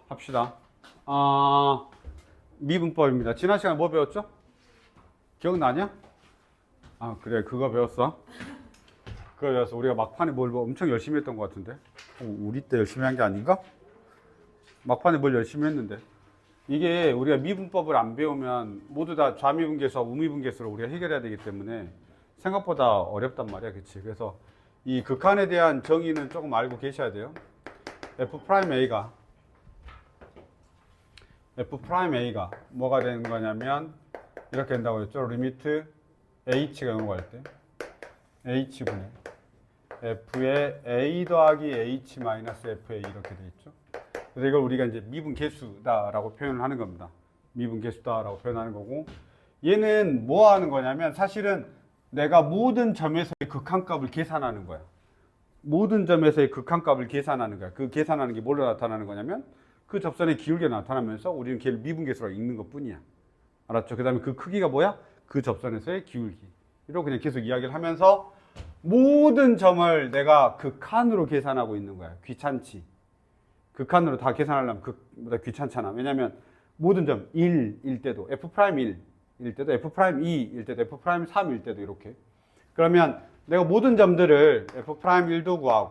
합시다. 미분법입니다. 지난 시간에 뭐 배웠죠? 기억나냐? 그래, 그거 배웠어. 그거 배웠어. 우리가 막판에 뭘 엄청 열심히 했던 것 같은데. 우리 때 열심히 한 게 아닌가? 막판에 뭘 열심히 했는데. 이게 우리가 미분법을 안 배우면 모두 다 좌미분계수와 우미분계수를 우리가 해결해야 되기 때문에 생각보다 어렵단 말이야. 그치? 그래서 이 극한에 대한 정의는 조금 알고 계셔야 돼요. F'A가 뭐가 되는 거냐면 이렇게 된다고 했죠. 리미트 h가 0으로 갈 때 h분의 f의 a 더하기 h 마이너스 fA 이렇게 돼 있죠. 그래서 이걸 우리가 이제 미분계수다라고 표현을 하는 겁니다. 미분계수다라고 표현하는 거고, 얘는 뭐 하는 거냐면 사실은 내가 모든 점에서의 극한값을 계산하는 거야. 모든 점에서의 극한값을 계산하는 거야. 그 계산하는 게 뭘로 나타나는 거냐면 그 접선의 기울기가 나타나면서 우리는 걔를 미분계수라고 읽는 것 뿐이야. 알았죠? 그 다음에 그 크기가 뭐야? 그 접선에서의 기울기. 이러고 그냥 계속 이야기를 하면서 모든 점을 내가 극한으로 계산하고 있는 거야. 귀찮지. 극한으로 다 계산하려면 귀찮잖아. 왜냐면 모든 점 1일 때도 F'1일 때도 F'2일 때도 F'3일 때도 이렇게. 그러면 내가 모든 점들을 F'1도 구하고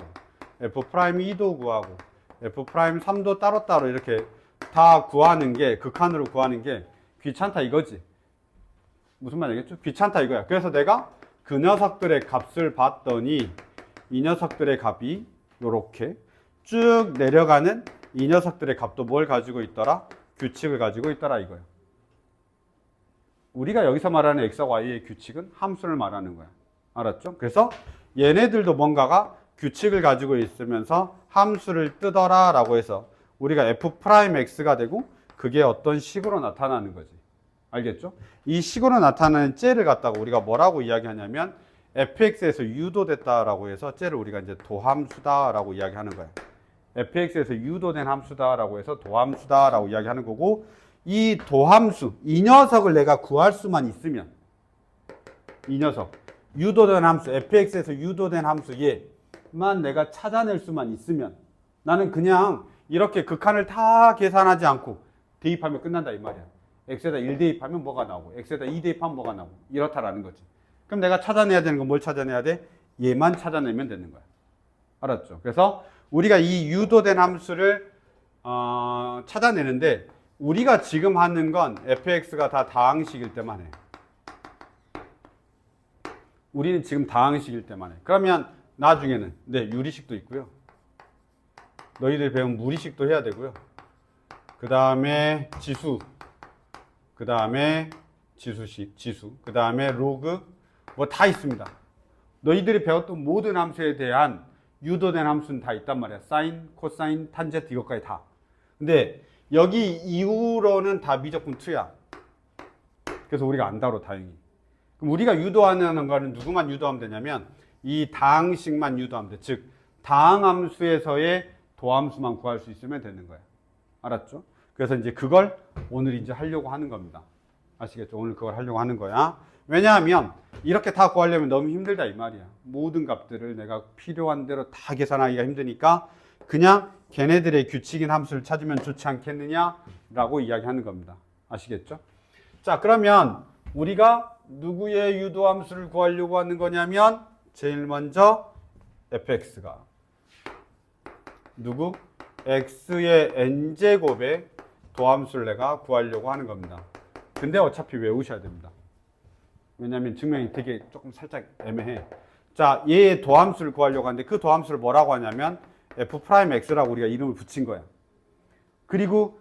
F'2도 구하고 F'3도 따로따로 이렇게 다 구하는 게, 극한으로 구하는 게 귀찮다 이거지. 무슨 말 알겠죠? 귀찮다 이거야. 그래서 내가 그 녀석들의 값을 봤더니 이 녀석들의 값이 요렇게 쭉 내려가는 이 녀석들의 값도 뭘 가지고 있더라? 규칙을 가지고 있더라 이거야. 우리가 여기서 말하는 x하고 y의 규칙은 함수를 말하는 거야. 알았죠? 그래서 얘네들도 뭔가가 규칙을 가지고 있으면서 함수를 뜨더라 라고 해서 우리가 f'x가 되고 그게 어떤 식으로 나타나는 거지. 알겠죠? 이 식으로 나타나는 쟤를 갖다가 우리가 뭐라고 이야기하냐면 fx에서 유도됐다라고 해서 쟤를 우리가 이제 도함수다라고 이야기하는 거야. fx에서 유도된 함수다라고 해서 도함수다라고 이야기하는 거고, 이 도함수, 이 녀석을 내가 구할 수만 있으면, 이 녀석, 유도된 함수, fx에서 유도된 함수 얘만 내가 찾아낼 수만 있으면 나는 그냥 이렇게 극한을 다 계산하지 않고 대입하면 끝난다 이 말이야. x에다 1 대입하면 뭐가 나오고 x에다 2 대입하면 뭐가 나오고 이렇다라는 거지. 그럼 내가 찾아내야 되는 건 뭘 찾아내야 돼? 얘만 찾아내면 되는 거야. 알았죠? 그래서 우리가 이 유도된 함수를 찾아내는데 우리가 지금 하는 건 fx가 다 다항식일 때만 해. 우리는 지금 다항식일 때만 해. 그러면 나중에는 유리식도 있고요. 너희들 배운 무리식도 해야 되고요. 그 다음에 지수, 그 다음에 지수, 그 다음에 로그, 뭐 다 있습니다. 너희들이 배웠던 모든 함수에 대한 유도된 함수는 다 있단 말이야. 사인, 코사인, 탄젠트 이것까지 다. 근데 여기 이후로는 다 미적분 2야. 그래서 우리가 안 다뤄 다행히. 그럼 우리가 유도하는 거는 누구만 유도하면 되냐면 이 다항식만 유도하면 돼. 즉 다항함수에서의 도함수만 구할 수 있으면 되는 거야. 알았죠? 그래서 이제 그걸 오늘 이제 하려고 하는 겁니다. 아시겠죠? 오늘 그걸 하려고 하는 거야. 왜냐하면 이렇게 다 구하려면 너무 힘들다 이 말이야. 모든 값들을 내가 필요한 대로 다 계산하기가 힘드니까 그냥 걔네들의 규칙인 함수를 찾으면 좋지 않겠느냐라고 이야기하는 겁니다. 아시겠죠? 자, 그러면 우리가 누구의 유도함수를 구하려고 하는 거냐면 제일 먼저 fx가 누구? x의 n제곱의 도함수를 내가 구하려고 하는 겁니다. 근데 어차피 외우셔야 됩니다. 왜냐하면 증명이 되게 조금 살짝 애매해. 자, 얘의 도함수를 구하려고 하는데 그 도함수를 뭐라고 하냐면 f'x라고 우리가 이름을 붙인 거야. 그리고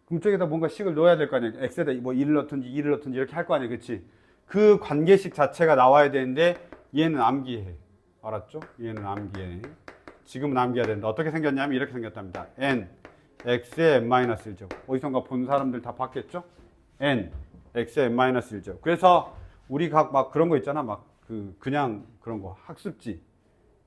금쪽에다 뭔가 식을 넣어야 될 거 아니야. x에다 뭐 1을 넣든지 2를 넣든지 이렇게 할 거 아니야. 그치? 그 관계식 자체가 나와야 되는데 얘는 암기해. 알았죠? 얘는 암기해. 지금은 암기해야 된다. 어떻게 생겼냐면 이렇게 생겼답니다. n x의 n-1제곱. 어디선가 본 사람들 다 봤겠죠? n x의 n-1제곱. 그래서 우리 각 막 그런 거 있잖아. 막 그냥 그런 거 학습지,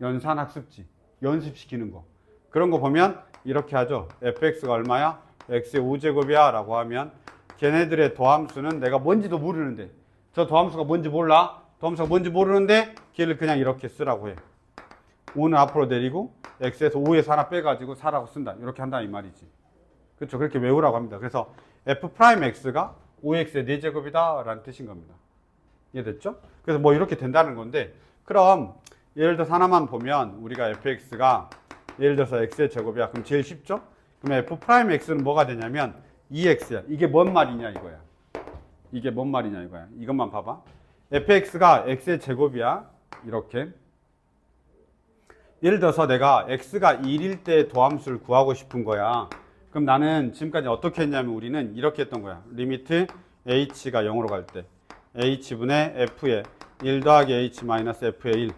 연산 학습지, 연습시키는 거. 그런 거 보면 이렇게 하죠. fx가 얼마야? x의 5제곱이야 라고 하면 걔네들의 도함수는 내가 뭔지도 모르는데, 저 도함수가 뭔지 몰라? 도함수가 뭔지 모르는데 걔를 그냥 이렇게 쓰라고 해. 5는 앞으로 내리고 x에서 5에서 하나 빼가지고 4라고 쓴다. 이렇게 한다 이 말이지. 그렇죠. 그렇게 외우라고 합니다. 그래서 f'x가 5x의 4제곱이다 라는 뜻인 겁니다. 이해됐죠? 그래서 뭐 이렇게 된다는 건데, 그럼 예를 들어서 하나만 보면 우리가 fx가 예를 들어서 x의 제곱이야. 그럼 제일 쉽죠? 그럼 f'x는 뭐가 되냐면 2x야. 이게 뭔 말이냐 이거야. 이게 뭔 말이냐 이거야. 이것만 봐봐. fx가 x의 제곱이야. 이렇게. 예를 들어서 내가 x가 1일 때 도함수를 구하고 싶은 거야. 그럼 나는 지금까지 어떻게 했냐면 우리는 이렇게 했던 거야. 리미트 h가 0으로 갈 때 h분의 f의 1 더하기 h 마이너스 f의 1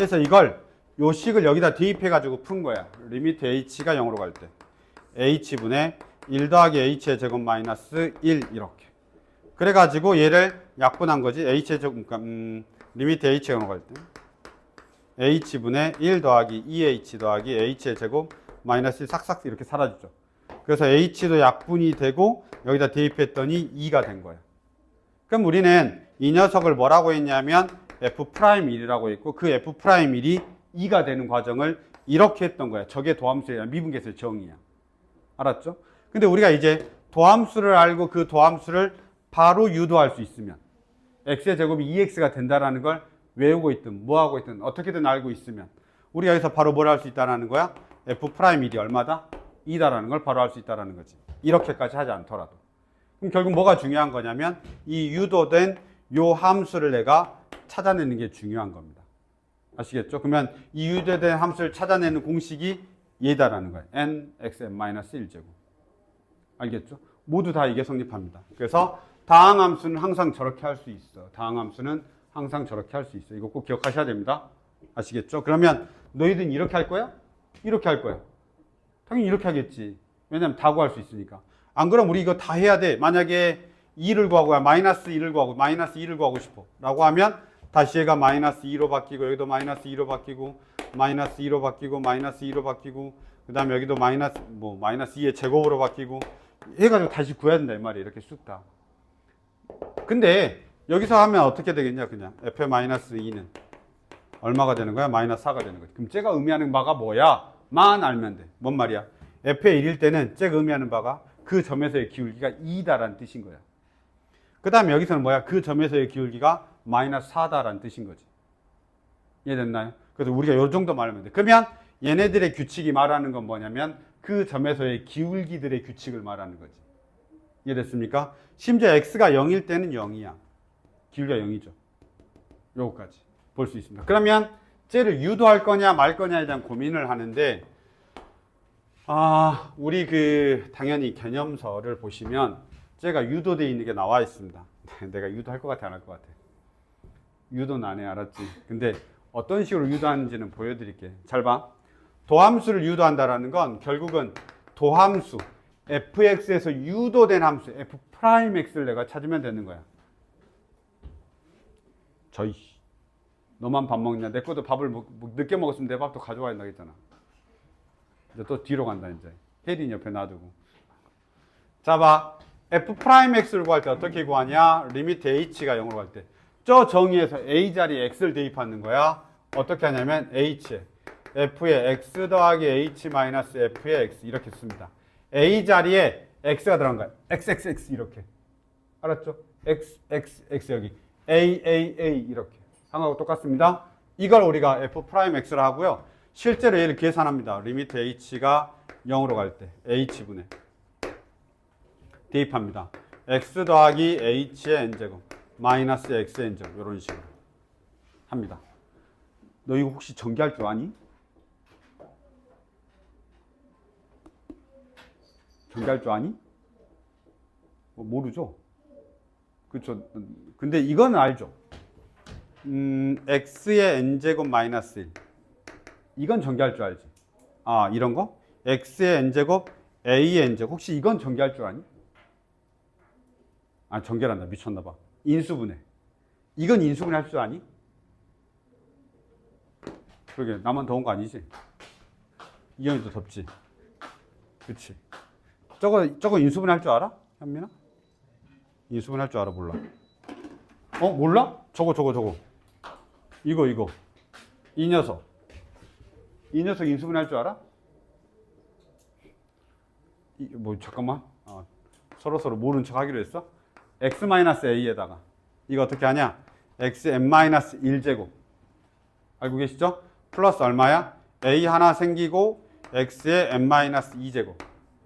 해서 이걸 요 식을 여기다 대입해가지고 푼 거야. 리미트 h가 0으로 갈 때 h분의 1 더하기 h의 제곱 마이너스 1 이렇게. 그래가지고 얘를 약분한 거지. h의 제곱, 그러니까 리미트 h가 0으로 갈 때 h분의 1 더하기 2h 더하기 h의 제곱 마이너스 1 싹싹 이렇게 사라지죠. 그래서 h도 약분이 되고 여기다 대입했더니 2가 된 거야. 그럼 우리는 이 녀석을 뭐라고 했냐면 f'1이라고 했고 그 f'1이 2가 되는 과정을 이렇게 했던 거야. 저게 도함수의 미분계수의 정의야. 알았죠? 근데 우리가 이제 도함수를 알고 그 도함수를 바로 유도할 수 있으면 x의 제곱이 2x가 된다라는 걸 외우고 있든 뭐하고 있든 어떻게든 알고 있으면 우리가 여기서 바로 뭘 할 수 있다는 거야? f'1이 얼마다? 2다라는 걸 바로 알 수 있다는 거지. 이렇게까지 하지 않더라도. 그럼 결국 뭐가 중요한 거냐면 이 유도된 요 함수를 내가 찾아내는 게 중요한 겁니다. 아시겠죠? 그러면 이 유도된 함수를 찾아내는 공식이 얘다라는 거예요. nxn-1제곱. 알겠죠? 모두 다 이게 성립합니다. 그래서 다항함수는 항상 저렇게 할 수 있어. 다항함수는 항상 저렇게 할 수 있어. 이거 꼭 기억하셔야 됩니다. 아시겠죠? 그러면 너희들은 이렇게 할 거야? 이렇게 할 거야? 당연히 이렇게 하겠지. 왜냐면 다 구할 수 있으니까. 안 그러면 우리 이거 다 해야 돼. 만약에 2를 구하고 마이너스 1을 구하고 마이너스 2를 구하고 싶어 라고 하면 다시 얘가 마이너스 2로 바뀌고 여기도 마이너스 2로 바뀌고 마이너스 2로 바뀌고 마이너스 2로 바뀌고 그 다음에 여기도 마이너스 2의 제곱으로 바뀌고 해가지고 다시 구해야 된다 이 말이에요. 이렇게 쑥 다. 근데 여기서 하면 어떻게 되겠냐 그냥 f-2는 얼마가 되는 거야? 마이너스 4가 되는 거지. 그럼 쟤가 의미하는 바가 뭐야? 만 알면 돼. 뭔 말이야? f의 1일 때는 쟤가 의미하는 바가 그 점에서의 기울기가 2다라는 뜻인 거야. 그 다음에 여기서는 뭐야? 그 점에서의 기울기가 마이너스 4다라는 뜻인 거지. 이해됐나요? 그래서 우리가 요 정도 말하면 돼. 그러면 얘네들의 규칙이 말하는 건 뭐냐면 그 점에서의 기울기들의 규칙을 말하는 거지. 이해됐습니까? 심지어 x가 0일 때는 0이야. 기울기가 0이죠. 요거까지 볼 수 있습니다. 그러면 쟤를 유도할 거냐 말 거냐에 대한 고민을 하는데 우리 당연히 개념서를 보시면 쟤가 유도되어 있는 게 나와 있습니다. 내가 유도할 것 같아 안 할 것 같아? 유도는 안 해. 알았지? 근데 어떤 식으로 유도하는지는 보여드릴게. 잘 봐. 도함수를 유도한다라는 건 결국은 도함수 fx에서 유도된 함수 f'x를 내가 찾으면 되는 거야. 너만 밥 먹냐? 내 것도 밥을 늦게 먹었으면 내 밥도 가져와야 된다 했잖아. 이제 또 뒤로 간다 이제. 혜린 옆에 놔두고. 자 봐. f'x를 구할 때 어떻게 구하냐? 리미트 h가 0으로 갈 때. 저 정의에서 a 자리에 x를 대입하는 거야. 어떻게 하냐면 h에 f의 x 더하기 h 마이너스 f의 x 이렇게 씁니다. a 자리에 x가 들어간 거야. xxx 이렇게. 알았죠? xxx 여기. a 이렇게. 한거하고 똑같습니다. 이걸 우리가 f'x를 하고요. 실제로 얘를 계산합니다. 리미트 h가 0으로 갈 때 h분의 대입합니다. x 더하기 h의 n제곱 마이너스 x의 n제곱 이런 식으로 합니다. 너 이거 혹시 전기할 줄 아니? 전기할 줄 아니? 모르죠? 그렇죠. 근데 이거는 알죠? x의 n제곱 마이너스 1 이건 전개할 줄 알지? 이런 거? x의 n제곱 a의 n제곱 혹시 이건 전개할 줄 아니? 전개한다. 미쳤나 봐. 인수분해. 이건 인수분해 할 줄 아니? 그러게 나만 더운 거 아니지? 이 형이도 덥지? 그치? 저거 인수분해 할 줄 알아? 현민아? 인수분해 할 줄 알아? 몰라? 몰라? 저거 이거 이 녀석 인수분해 할 줄 알아? 잠깐만. 서로 모르는 척 하기로 했어. x-a에다가 이거 어떻게 하냐? xn-1제곱 알고 계시죠? 플러스 얼마야? a 하나 생기고 x의 n-2제곱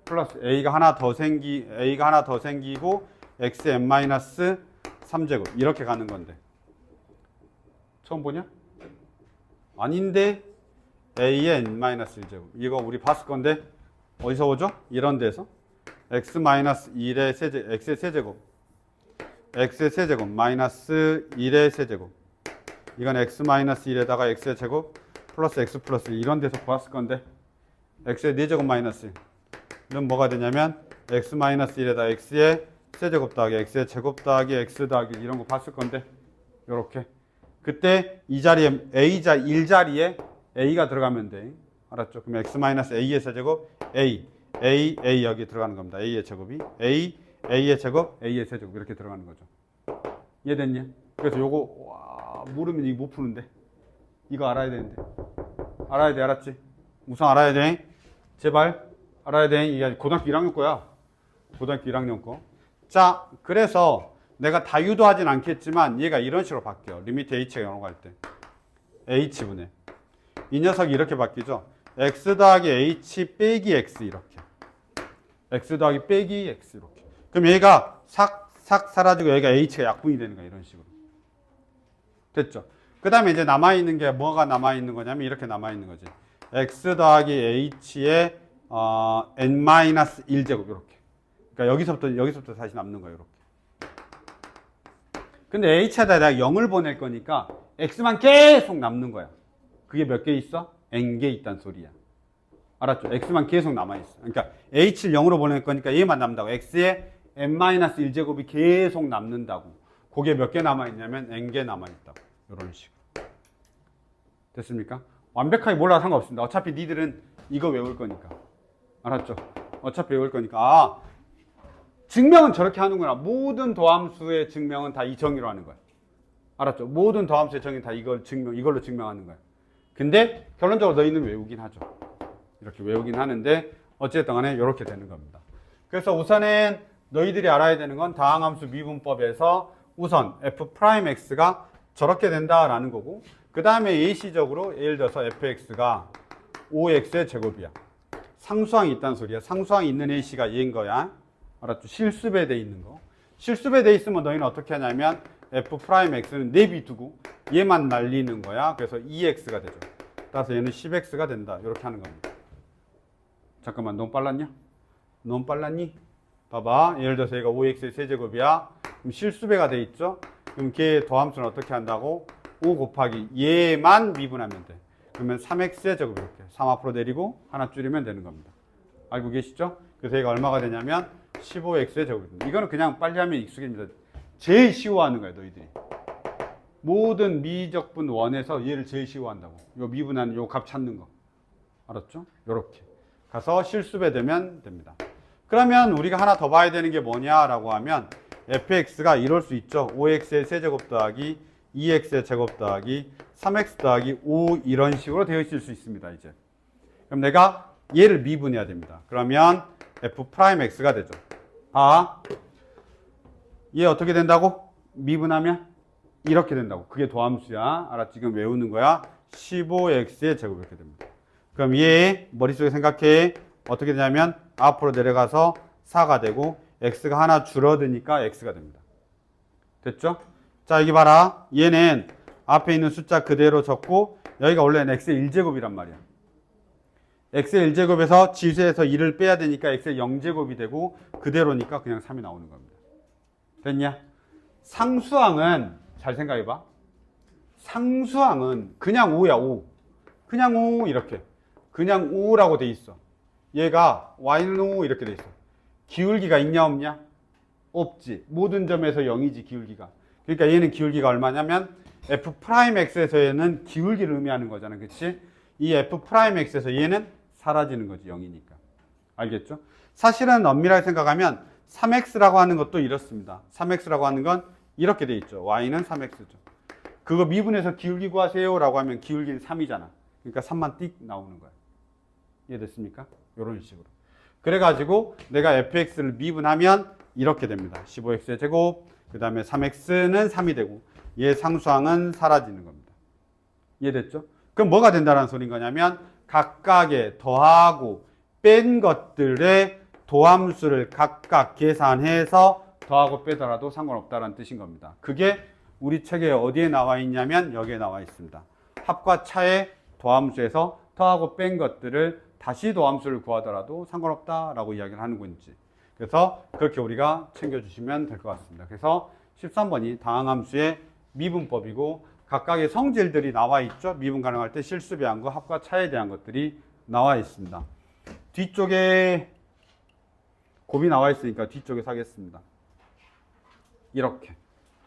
플러스 a가 하나 더 생기고 x의 n-3제곱 이렇게 가는 건데 처음 보냐? 아닌데 a의 n-1제곱 이거 우리 봤을 건데 어디서 오죠? 이런 데서 x-1의 세제곱 x의 세제곱 마이너스 1의 세제곱 이건 x-1에다가 x의 제곱 플러스 x 플러스 이런 데서 보았을 건데 x의 4제곱 마이너스 1은 뭐가 되냐면 x-1에다 x의 세제곱 더하기 x의 제곱 더하기 x 더하기 이런 거 봤을 건데 요렇게 그때 이 자리에 1자리에 a가 들어가면 돼 알았죠? 그럼 x-a의 세제곱 a 여기 들어가는 겁니다. a의 제곱이 a의 제곱 a의 세제곱 이렇게 들어가는 거죠. 이해됐냐? 그래서 요거 모르면 이거 못 푸는데 이거 알아야 되는데 알아야 돼 알았지? 우선 알아야 돼 제발 알아야 돼 이게 고등학교 1학년 거야 고등학교 1학년 거 자 그래서 내가 다 유도하진 않겠지만 얘가 이런 식으로 바뀌어 리미트 h가 0으로 갈 때 h분의 이 녀석이 이렇게 바뀌죠 x 더하기 h 빼기 x 이렇게 x 더하기 빼기 x 이렇게 그럼 얘가 싹 사라지고 여기가 h가 약분이 되는 거야 이런 식으로 됐죠? 그 다음에 이제 남아있는 게 뭐가 남아있는 거냐면 이렇게 남아있는 거지 x 더하기 h의 n-1제곱 이렇게 그러니까 여기서부터 다시 남는 거예요 이렇게 근데 h에다 내가 0을 보낼 거니까 x만 계속 남는 거야 그게 몇 개 있어? n개 있단 소리야 알았죠? x만 계속 남아있어 그러니까 h를 0으로 보낼 거니까 얘만 남는다고 x의 n-1제곱이 계속 남는다고 그게 몇 개 남아있냐면 n개 남아있다고 이런 식으로 됐습니까? 완벽하게 몰라도 상관없습니다 어차피 니들은 이거 외울 거니까 알았죠? 어차피 외울 거니까 증명은 저렇게 하는구나 모든 도함수의 증명은 다 이 정의로 하는 거야 알았죠? 모든 도함수의 정의는 다 이걸로 증명하는 거야 근데 결론적으로 너희는 외우긴 하죠 이렇게 외우긴 하는데 어쨌든 간에 이렇게 되는 겁니다 그래서 우선은 너희들이 알아야 되는 건 다항함수 미분법에서 우선 f'x가 저렇게 된다라는 거고 그 다음에 예시적으로 예를 들어서 fx가 5x의 제곱이야 상수항이 있다는 소리야 상수항이 있는 ac가 얘인 거야 알았죠? 실수배 돼 있는 거 실수배 돼 있으면 너희는 어떻게 하냐면 f'x는 내비두고 얘만 날리는 거야 그래서 2x가 되죠 따라서 얘는 10x가 된다 이렇게 하는 겁니다 잠깐만 너무 빨랐냐? 너무 빨랐니? 봐봐 예를 들어서 얘가 5x의 세제곱이야 그럼 실수배가 돼 있죠? 그럼 걔 더함수는 어떻게 한다고? 5 곱하기 얘만 미분하면 돼 그러면 3x의 제곱 이렇게 3 앞으로 내리고 하나 줄이면 되는 겁니다 알고 계시죠? 그래서 얘가 얼마가 되냐면 15x의 제곱입니다 이거는 그냥 빨리 하면 익숙해집니다 제일 쉬워하는 거야 너희들이 모든 미적분 원에서 얘를 제일 쉬워한다고 요 미분하는 요 값 찾는 거 알았죠? 요렇게 가서 실수배 되면 됩니다 그러면 우리가 하나 더 봐야 되는 게 뭐냐라고 하면 fx가 이럴 수 있죠 5x의 세제곱 더하기 2x의 제곱 더하기 3x 더하기 5 이런 식으로 되어 있을 수 있습니다 이제 그럼 내가 얘를 미분해야 됩니다 그러면 f'x가 되죠 얘 어떻게 된다고? 미분하면 이렇게 된다고 그게 도함수야 알았지? 지금 외우는 거야 15x의 제곱 이렇게 됩니다 그럼 얘 머릿속에 생각해 어떻게 되냐면 앞으로 내려가서 4가 되고 x가 하나 줄어드니까 x가 됩니다 됐죠? 자 여기 봐라 얘는 앞에 있는 숫자 그대로 적고 여기가 원래는 x의 1제곱이란 말이야 x의 1제곱에서 지수에서 1을 빼야 되니까 x의 0제곱이 되고 그대로니까 그냥 3이 나오는 겁니다 됐냐? 상수항은 잘 생각해봐 상수항은 그냥 5야 5 그냥 5 이렇게 그냥 5라고 돼 있어 얘가 y는 5 이렇게 돼 있어 기울기가 있냐 없냐? 없지 모든 점에서 0이지 기울기가 그러니까 얘는 기울기가 얼마냐면 f'x에서는 기울기를 의미하는 거잖아 그치? 이 f'x에서 얘는 사라지는 거지 0이니까 알겠죠? 사실은 엄밀하게 생각하면 3x라고 하는 것도 이렇습니다 3x라고 하는 건 이렇게 돼 있죠 y는 3x죠 그거 미분해서 기울기 구하세요 라고 하면 기울기는 3이잖아 그러니까 3만 띡 나오는 거야 이해됐습니까? 이런 식으로 그래가지고 내가 fx를 미분하면 이렇게 됩니다. 15x의 제곱, 그 다음에 3x는 3이 되고 얘 상수항은 사라지는 겁니다. 이해됐죠? 그럼 뭐가 된다는 소린 거냐면 각각의 더하고 뺀 것들의 도함수를 각각 계산해서 더하고 빼더라도 상관없다는 뜻인 겁니다. 그게 우리 책에 어디에 나와 있냐면 여기에 나와 있습니다. 합과 차의 도함수에서 더하고 뺀 것들을 다시 도함수를 구하더라도 상관없다라고 이야기를 하는 건지. 그래서 그렇게 우리가 챙겨주시면 될 것 같습니다. 그래서 13번이 다항함수의 미분법이고 각각의 성질들이 나와 있죠. 미분 가능할 때 실수배항과 합과 차에 대한 것들이 나와 있습니다. 뒤쪽에 곱이 나와 있으니까 뒤쪽에 사겠습니다. 이렇게.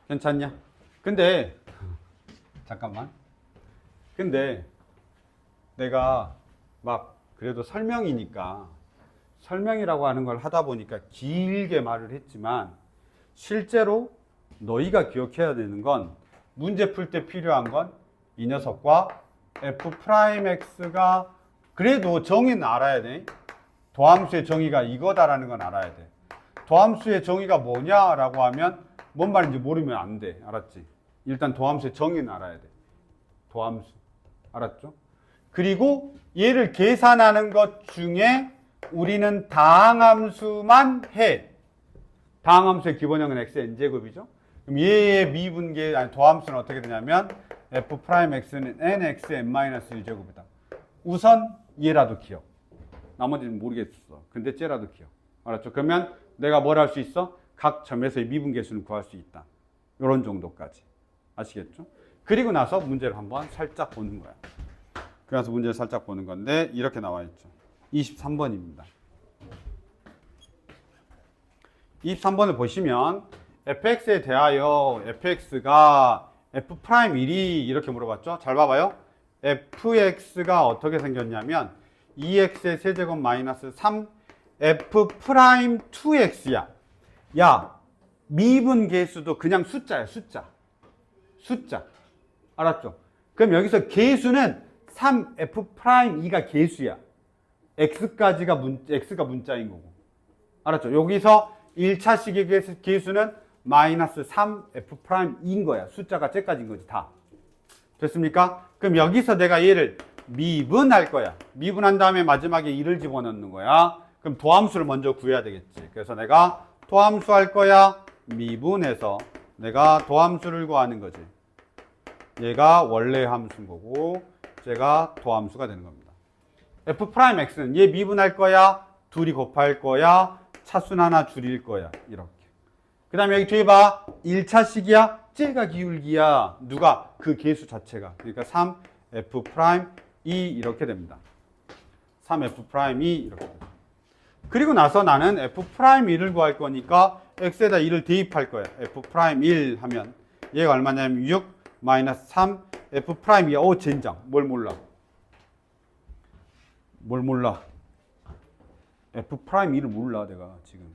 괜찮냐? 근데 잠깐만. 근데 내가 막 그래도 설명이라고 하는 걸 하다 보니까 길게 말을 했지만 실제로 너희가 기억해야 되는 건 문제 풀 때 필요한 건 이 녀석과 f'x가 그래도 정의는 알아야 돼. 도함수의 정의가 이거다라는 건 알아야 돼. 도함수의 정의가 뭐냐라고 하면 뭔 말인지 모르면 안 돼. 알았지? 일단 도함수의 정의는 알아야 돼. 도함수. 알았죠? 그리고 얘를 계산하는 것 중에 우리는 다항함수만 해. 다항함수의 기본형은 xn제곱이죠. 그럼 얘의 미분계, 아니 도함수는 어떻게 되냐면 f'x는 nxn-1제곱이다. 우선 얘라도 기억. 나머지는 모르겠어. 근데 쟤라도 기억. 알았죠? 그러면 내가 뭘 할 수 있어? 각 점에서의 미분계수는 구할 수 있다. 이런 정도까지. 아시겠죠? 그리고 나서 문제를 한번 살짝 보는 거야. 그래서 문제를 살짝 보는 건데 이렇게 나와 있죠. 23번입니다. 23번을 보시면 fx에 대하여 fx가 f'1이 이렇게 물어봤죠. 잘 봐봐요. fx가 어떻게 생겼냐면 2x의 세제곱 마이너스 3 f'2x야. 야, 미분 계수도 그냥 숫자야. 숫자. 알았죠? 그럼 여기서 계수는 3f'2가 계수야. x가 문자인 거고. 알았죠? 여기서 1차식의 계수는 마이너스 3f'2인 거야. 숫자가 쟤까지인 거지, 다. 됐습니까? 그럼 여기서 내가 얘를 미분할 거야. 미분한 다음에 마지막에 2를 집어넣는 거야. 그럼 도함수를 먼저 구해야 되겠지. 그래서 내가 도함수 할 거야. 미분해서 내가 도함수를 구하는 거지. 얘가 원래 함수인 거고 제가 도함수가 되는 겁니다. f'x는 얘 미분할 거야. 둘이 곱할 거야. 차수는 하나 줄일 거야. 이렇게. 그 다음에 여기 뒤에 봐. 1차식이야. 쟤가 기울기야. 누가? 그 계수 자체가. 그러니까 3f'2 이렇게 됩니다. 3f'2 이렇게 됩니다. 그리고 나서 나는 f'1을 구할 거니까 x에다 1을 대입할 거야. f'1 하면 얘가 얼마냐면 6 마이너스 3 f'이야. 오 젠장. 뭘 몰라? f'2를 몰라 내가 지금.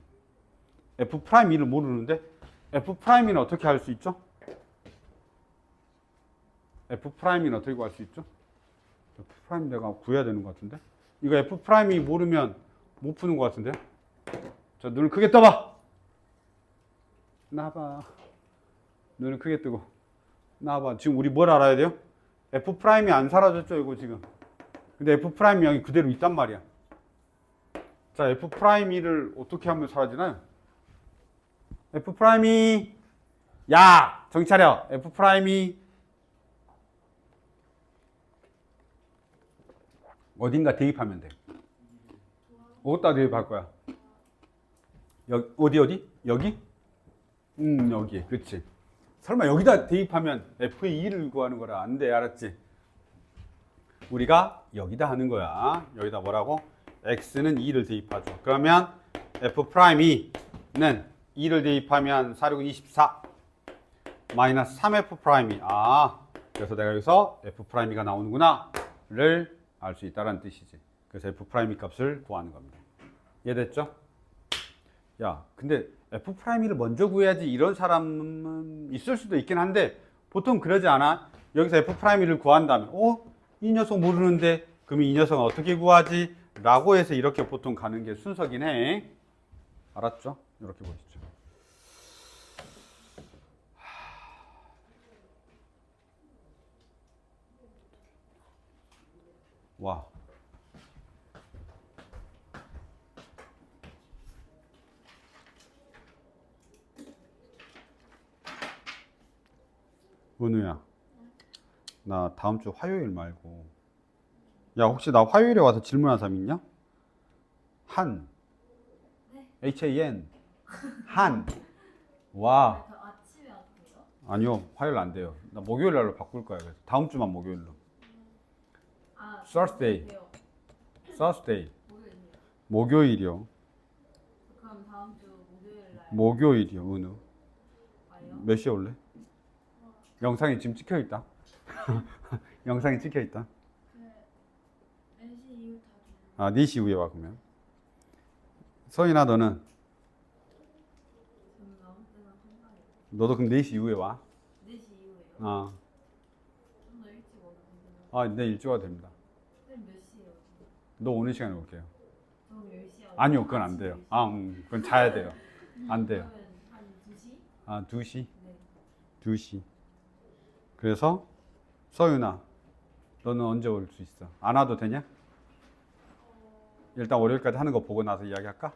f'2를 모르는데 f'는 어떻게 할 수 있죠? f'는 어떻게 구할 수 있죠? f' 내가 구해야 되는 것 같은데? 이거 f'이 모르면 못 푸는 것 같은데? 자, 눈을 크게 떠봐! 나와봐. 눈을 크게 뜨고. 나와봐. 지금 우리 뭘 알아야 돼요? f'이 안 사라졌죠, 이거 지금. 근데 f'이 여기 그대로 있단 말이야. 자, f'를 어떻게 하면 사라지나요? f'이 야! 정신 차려. f'이 어딘가 대입하면 돼. 어디다 대입할 거야? 어디? 여기? 여기. 그렇지. 설마 여기다 대입하면 f의 2를 구하는 거라 안 돼. 알았지? 우리가 여기다 하는 거야. 여기다 뭐라고? x는 2를 대입하죠. 그러면 f'는 2를 대입하면 4, 6, 24 마이너스 3f'2 그래서 내가 여기서 f'가 나오는구나 를 알 수 있다는 뜻이지. 그래서 f'의 값을 구하는 겁니다. 이해됐죠? 야, 근데 f'를 먼저 구해야지 이런 사람은 있을 수도 있긴 한데 보통 그러지 않아? 여기서 f'를 구한 다음에 이 녀석 모르는데 그럼 이 녀석은 어떻게 구하지? 라고 해서 이렇게 보통 가는 게 순서긴 해. 알았죠? 이렇게 보시죠. 와. 은우야, 나 다음 주 화요일 말고, 야, 혹시 나 화요일에 와서 질문한 사람 있냐? 한. 네. HAN. 한. 와. 저 아침에 안 돼요? 아니요, 화요일 안 돼요. 나 목요일 날로 바꿀 거야. 그래서 다음 주만 목요일로. 아, Thursday. 돼요. Thursday. 목요일이요. 목요일이요. 그럼 다음 주 목요일 날 목요일이요, 은우. 와요? 몇 시에 올래? 영상이 지금 찍혀 있다. 영상이 찍혀 있다. 그 4시 이후 다 돼요. 아, 4시 이후에 와, 그러면. 서인아, 너는? 저는 아무 때나 상관해요. 너도 그럼 4시 이후에 와. 4시 이후에요. 아, 좀 더 일찍 와도 되나요? 아, 내 일찍 와도 됩니다. 선생님 몇 시에 오세요? 너 오는 시간에 올게요. 저는 10시에 와요. 아니요, 그건 안 돼요. 아, 그건 자야 돼요. 안 돼요. 그러면 한 2시? 아, 2시? 네. 2시. 그래서 서윤아, 너는 언제 올 수 있어? 안 와도 되냐? 일단 월요일까지 하는 거 보고 나서 이야기할까?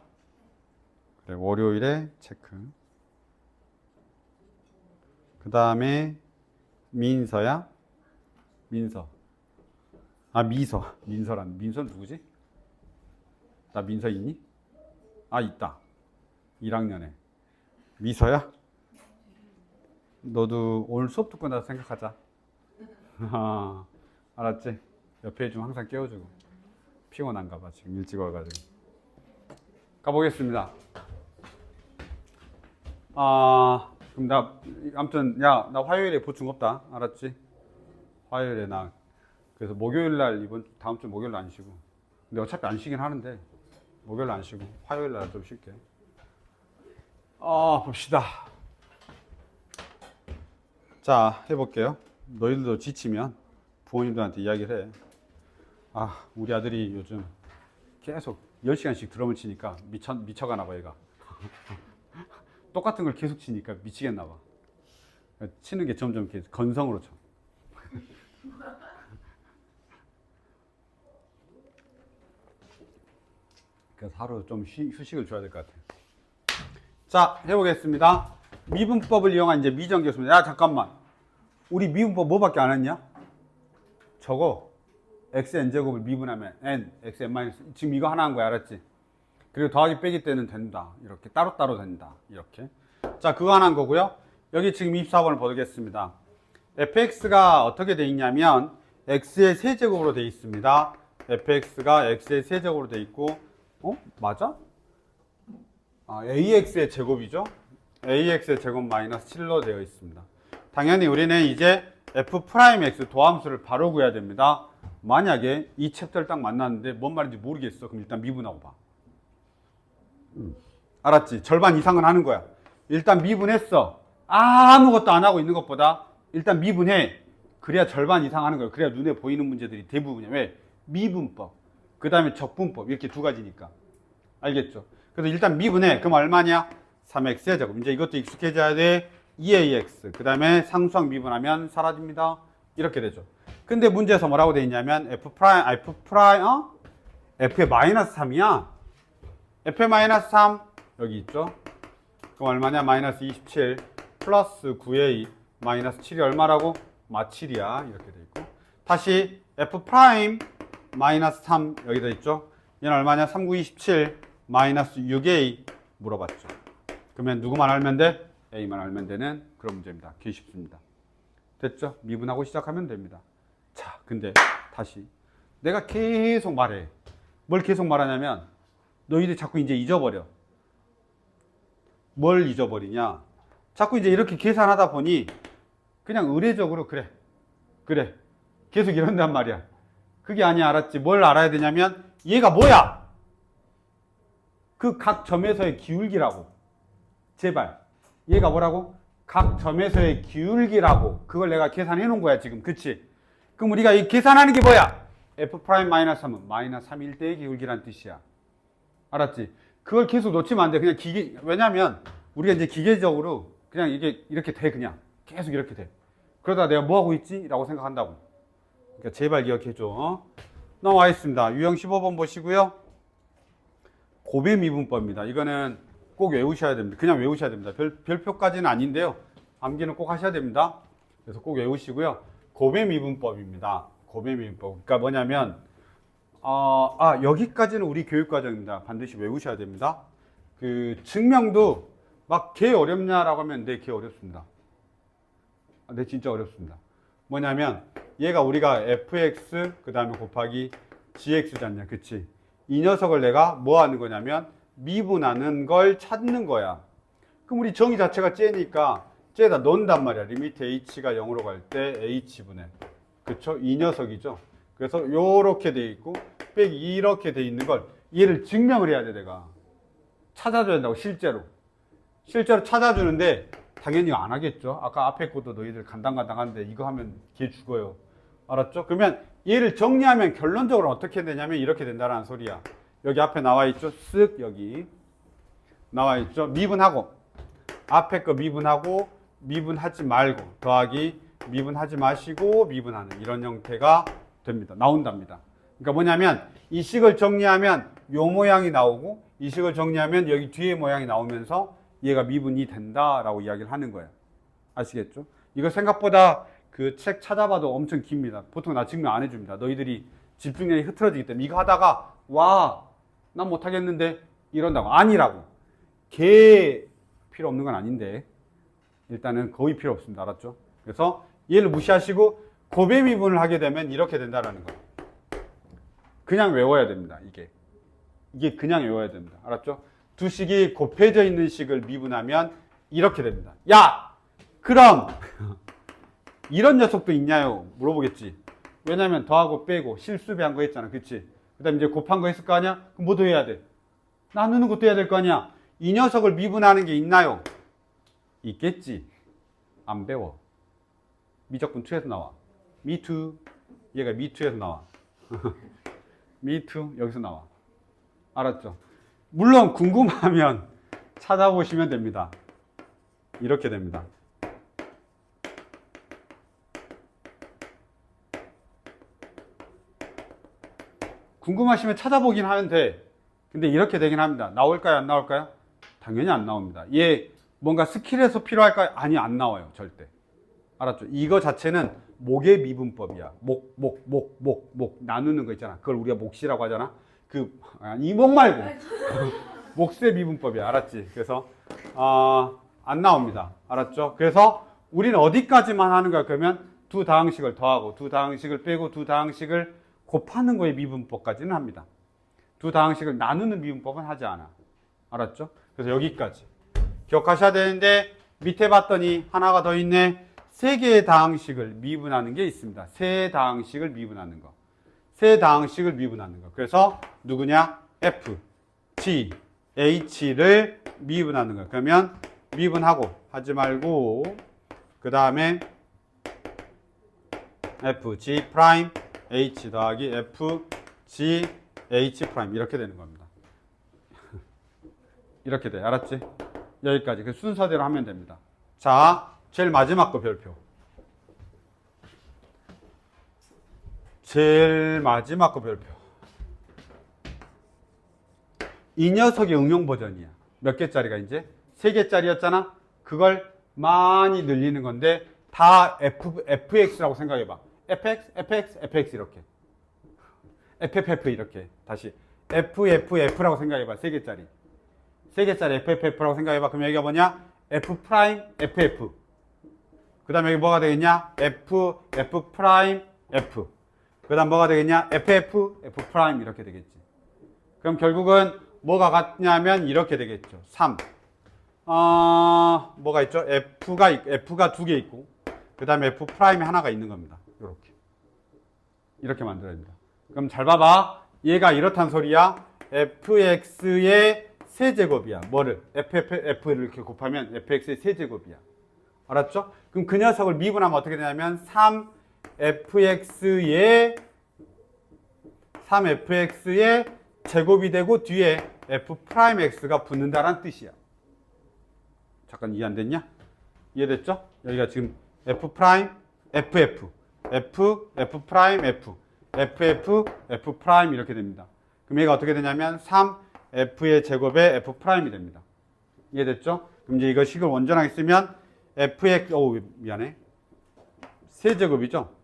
그래, 월요일에 체크. 그 다음에 민서야? 민서. 아, 미서. 민서란. 민서는 누구지? 나 민서 있니? 아, 있다. 1학년에. 미서야? 너도 오늘 수업 듣고 나서 생각하자. 아, 알았지? 옆에 좀 항상 깨워주고. 피곤한가 봐. 지금 일찍 와가지고. 가보겠습니다. 아, 그럼 아무튼, 야, 나 화요일에 보충 없다. 알았지? 화요일에 나. 그래서 목요일날, 다음 주 목요일 안 쉬고. 근데 어차피 안 쉬긴 하는데, 목요일 안 쉬고, 화요일날 좀 쉴게. 봅시다. 자, 해볼게요. 너희들도 지치면 부모님들한테 이야기를 해. 아, 우리 아들이 요즘 계속 10시간씩 드럼을 치니까 미쳐가나 봐, 얘가. 똑같은 걸 계속 치니까 미치겠나 봐. 치는 게 점점 이렇게 건성으로 쳐. 그래서 하루 좀 휴식을 줘야 될 것 같아. 자, 해보겠습니다. 미분법을 이용한 이제 미정계수입니다. 야, 잠깐만. 우리 미분법 뭐밖에 안 했냐? 저거 xn제곱을 미분하면 n, xn 마이너스 지금 이거 하나 한 거야, 알았지? 그리고 더하기 빼기 때는 된다. 이렇게 따로따로 된다. 이렇게. 자, 그거 하나 한 거고요. 여기 지금 24번을 보겠습니다. fx가 어떻게 돼 있냐면 x의 세제곱으로 돼 있습니다. fx가 x의 세제곱으로 돼 있고 맞아? ax의 제곱이죠. ax의 제곱 마이너스 7로 되어 있습니다. 당연히 우리는 이제 f'x 도함수를 바로 구해야 됩니다. 만약에 이 챕터를 딱 만났는데 뭔 말인지 모르겠어. 그럼 일단 미분하고 봐. 알았지? 절반 이상은 하는 거야. 일단 미분했어. 아무것도 안 하고 있는 것보다 일단 미분해. 그래야 절반 이상 하는 거야. 그래야 눈에 보이는 문제들이 대부분이야. 왜? 미분법. 그 다음에 적분법. 이렇게 두 가지니까. 알겠죠? 그래서 일단 미분해. 그럼 얼마냐? 3x의 제곱. 이제 이것도 익숙해져야 돼. 2ax. 그 다음에 상수항 미분하면 사라집니다. 이렇게 되죠. 근데 문제에서 뭐라고 돼 있냐면 f의 마이너스 3이야. f의 마이너스 3 여기 있죠. 그럼 얼마냐? 마이너스 27 플러스 9a 마이너스 7이 얼마라고? 마 7이야. 이렇게 돼 있고. 다시 f 마이너스 3 여기 돼 있죠. 얘는 얼마냐? 3, 9, 27 마이너스 6a 물어봤죠. 그러면 누구만 알면 돼? a만 알면 되는 그런 문제입니다. 기 쉽습니다. 됐죠? 미분하고 시작하면 됩니다. 자, 근데 다시 내가 계속 말해. 뭘 계속 말하냐면 너희들 자꾸 이제 잊어버려. 뭘 잊어버리냐? 자꾸 이제 이렇게 계산하다 보니 그냥 의례적으로 그래 계속 이런단 말이야. 그게 아니야. 알았지? 뭘 알아야 되냐면 얘가 뭐야? 그 각 점에서의 기울기라고. 제발. 얘가 뭐라고? 각 점에서의 기울기라고. 그걸 내가 계산해 놓은 거야 지금. 그치? 그럼 우리가 이 계산하는 게 뭐야? f 프라임 마이너스 3은 마이너스 3일 때의 기울기란 뜻이야. 알았지? 그걸 계속 놓치면 안 돼. 그냥 왜냐면 우리가 이제 기계적으로 그냥 이게 이렇게 돼. 그냥 계속 이렇게 돼. 그러다 내가 뭐 하고 있지? 라고 생각한다고. 그러니까 제발 기억해 줘. 나와 있습니다. 유형 15번 보시고요. 고배 미분법입니다. 이거는 꼭 외우셔야 됩니다. 그냥 외우셔야 됩니다. 별표까지는 아닌데요. 암기는 꼭 하셔야 됩니다. 그래서 꼭 외우시고요. 고배 미분법입니다. 고배 미분법. 그러니까 뭐냐면 여기까지는 우리 교육과정입니다. 반드시 외우셔야 됩니다. 그 증명도 막 개 어렵냐라고 하면 네, 개 어렵습니다. 네, 진짜 어렵습니다. 뭐냐면 얘가 우리가 fx 그 다음에 곱하기 gx잖냐, 그치? 이 녀석을 내가 뭐 하는 거냐면 미분하는 걸 찾는 거야. 그럼 우리 정의 자체가 째니까 째에다 넣는단 말이야. 리미트 h가 0으로 갈 때 h분의, 그쵸? 이 녀석이죠. 그래서 요렇게 돼 있고 빼기 이렇게 돼 있는 걸 얘를 증명을 해야 돼. 내가 찾아줘야 된다고. 실제로 찾아주는데 당연히 안 하겠죠. 아까 앞에 것도 너희들 간당간당한데 이거 하면 걔 죽어요. 알았죠? 그러면 얘를 정리하면 결론적으로 어떻게 되냐면 이렇게 된다는 소리야. 여기 앞에 나와 있죠? 쓱 여기 나와 있죠? 미분하고 앞에 거 미분하고 미분하지 말고 더하기 미분하지 마시고 미분하는 이런 형태가 됩니다. 나온답니다. 그러니까 뭐냐면 이 식을 정리하면 요 모양이 나오고 이 식을 정리하면 여기 뒤에 모양이 나오면서 얘가 미분이 된다라고 이야기를 하는 거예요. 아시겠죠? 이거 생각보다 그 책 찾아봐도 엄청 깁니다. 보통 나 증명 안 해줍니다. 너희들이 집중력이 흐트러지기 때문에 이거 하다가 난 못하겠는데 이런다고. 아니라고. 개 필요 없는 건 아닌데 일단은 거의 필요 없습니다. 알았죠? 그래서 얘를 무시하시고 고배 미분을 하게 되면 이렇게 된다라는 거. 그냥 외워야 됩니다. 이게 그냥 외워야 됩니다. 알았죠? 두 식이 곱해져 있는 식을 미분하면 이렇게 됩니다. 야! 그럼 이런 녀석도 있냐요? 물어보겠지. 왜냐면 더하고 빼고 실수배한 거 했잖아. 그치? 그 다음에 이제 곱한 거 했을 거 아니야? 그럼 뭐도 해야 돼? 나누는 것도 해야 될 거 아니야? 이 녀석을 미분하는 게 있나요? 있겠지. 안 배워. 미적분 2에서 나와. me too. 얘가 me too에서 나와. me too 여기서 나와. 알았죠? 물론 궁금하면 찾아보시면 됩니다. 이렇게 됩니다. 궁금하시면 찾아보긴 하는데 근데 이렇게 되긴 합니다. 나올까요? 안 나올까요? 당연히 안 나옵니다. 얘 뭔가 스킬에서 필요할까요? 아니, 안 나와요. 절대. 알았죠? 이거 자체는 목의 미분법이야. 목 나누는 거 있잖아. 그걸 우리가 몫이라고 하잖아. 이 목 말고 몫의 미분법이야. 알았지? 그래서 안 나옵니다. 알았죠? 그래서 우리는 어디까지만 하는 거야? 그러면 두 다항식을 더하고 두 다항식을 빼고 두 다항식을 곱하는 거의 미분법까지는 합니다. 두 다항식을 나누는 미분법은 하지 않아. 알았죠? 그래서 여기까지 기억하셔야 되는데 밑에 봤더니 하나가 더 있네. 세 개의 다항식을 미분하는 게 있습니다. 세 다항식을 미분하는 거. 세 다항식을 미분하는 거. 그래서 누구냐? F, G, H를 미분하는 거. 그러면 미분하고 하지 말고 그 다음에 F, G 프라임, H 더하기 F, G, H 프라임 이렇게 되는 겁니다. 이렇게 돼. 알았지? 여기까지. 그 순서대로 하면 됩니다. 자, 제일 마지막 거 별표. 제일 마지막 거 별표. 이 녀석의 응용 버전이야. 몇 개짜리가 이제? 3개짜리였잖아? 그걸 많이 늘리는 건데 다 fx라고 생각해봐. fx 이렇게. fff 이렇게. 다시 f라고 생각해봐. 3개짜리. 3개짜리 fff라고 생각해봐. 그럼 여기가 뭐냐? f 프라임 ff. 그 다음에 여기 뭐가 되겠냐? f 프라임 f. 그 다음 뭐가 되겠냐? f 프라임 이렇게 되겠지. 그럼 결국은 뭐가 같냐면 이렇게 되겠죠. 3. 뭐가 있죠? F가 2개 있고, 그 다음에 F 프라임이 하나가 있는 겁니다. 이렇게 만들어야 됩니다. 그럼 잘 봐봐. 얘가 이렇단 소리야. fx의 세제곱이야. 뭐를? f를 이렇게 곱하면 fx의 세제곱이야. 알았죠? 그럼 그 녀석을 미분하면 어떻게 되냐면 3fx의 3fx의 제곱이 되고 뒤에 f'x가 붙는다라는 뜻이야. 잠깐 이해 안 됐냐? 이해됐죠? 여기가 지금 f', ff, f, f', f, ff, f' 이렇게 됩니다. 그럼 얘가 어떻게 되냐면 3f의 제곱에 f'이 됩니다. 이해됐죠? 그럼 이제 이거 식을 온전하게 쓰면 fx, 미안해. 세제곱이죠?